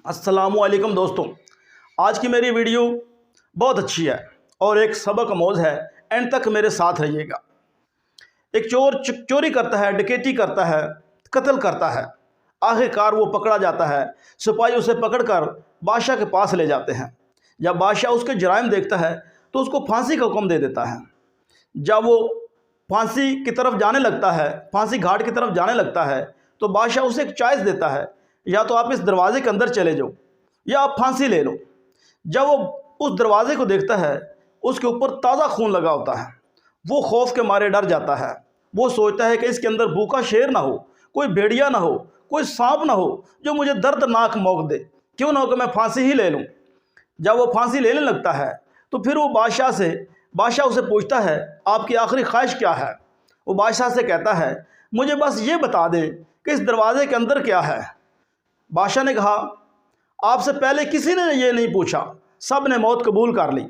अस्सलामुअलैकुम दोस्तों, आज की मेरी वीडियो बहुत अच्छी है और एक सबक आमोज़ है। एंड तक मेरे साथ रहिएगा। एक चोर चोरी करता है, डकैती करता है, कत्ल करता है। आखिरकार वो पकड़ा जाता है। सिपाही उसे पकड़कर बादशाह के पास ले जाते हैं। जब बादशाह उसके जराइम देखता है तो उसको फांसी का हुक्म दे देता है। जब वो फांसी की तरफ जाने लगता है, फांसी घाट की तरफ जाने लगता है, तो बादशाह उसे एक चॉइस देता है, या तो आप इस दरवाजे के अंदर चले जाओ या आप फांसी ले लो। जब वो उस दरवाजे को देखता है, उसके ऊपर ताज़ा खून लगा होता है। वो खौफ के मारे डर जाता है। वो सोचता है कि इसके अंदर भूखा शेर ना हो, कोई भेड़िया ना हो, कोई सांप ना हो जो मुझे दर्दनाक मौत दे। क्यों ना हो कि मैं फांसी ही ले लूँ। जब वो फांसी लेने लगता है तो फिर वो बादशाह उसे पूछता है, आपकी आखिरी ख्वाहिश क्या है। वो बादशाह से कहता है, मुझे बस ये बता दें कि इस दरवाजे के अंदर क्या है। बादशाह ने कहा, आपसे पहले किसी ने ये नहीं पूछा, सब ने मौत कबूल कर ली।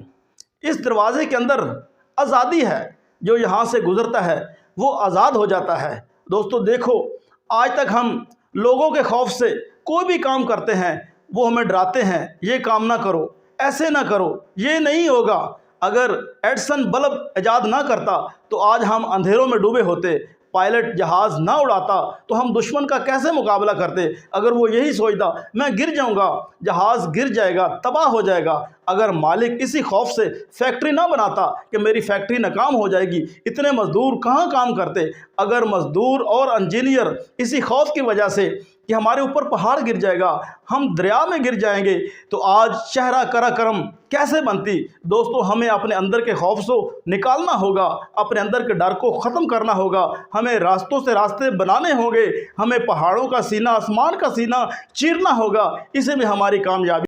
इस दरवाजे के अंदर आज़ादी है। जो यहाँ से गुज़रता है वो आज़ाद हो जाता है। दोस्तों देखो, आज तक हम लोगों के खौफ से कोई भी काम करते हैं, वो हमें डराते हैं, ये काम ना करो, ऐसे ना करो, ये नहीं होगा। अगर एडिसन बल्ब ईजाद ना करता तो आज हम अंधेरों में डूबे होते। पायलट जहाज़ ना उड़ाता तो हम दुश्मन का कैसे मुकाबला करते। अगर वो यही सोचता मैं गिर जाऊंगा, जहाज़ गिर जाएगा, तबाह हो जाएगा। अगर मालिक इसी खौफ से फैक्ट्री ना बनाता कि मेरी फैक्ट्री नाकाम हो जाएगी, इतने मज़दूर कहाँ काम करते। अगर मज़दूर और इंजीनियर इसी खौफ की वजह से कि हमारे ऊपर पहाड़ गिर जाएगा, हम दरिया में गिर जाएंगे, तो आज शहरा कराकरम कैसे बनती। दोस्तों, हमें अपने अंदर के खौफ से निकालना होगा, अपने अंदर के डर को ख़त्म करना होगा। हमें रास्तों से रास्ते बनाने होंगे, हमें पहाड़ों का सीना, आसमान का सीना चीरना होगा। इसी में हमारी कामयाबी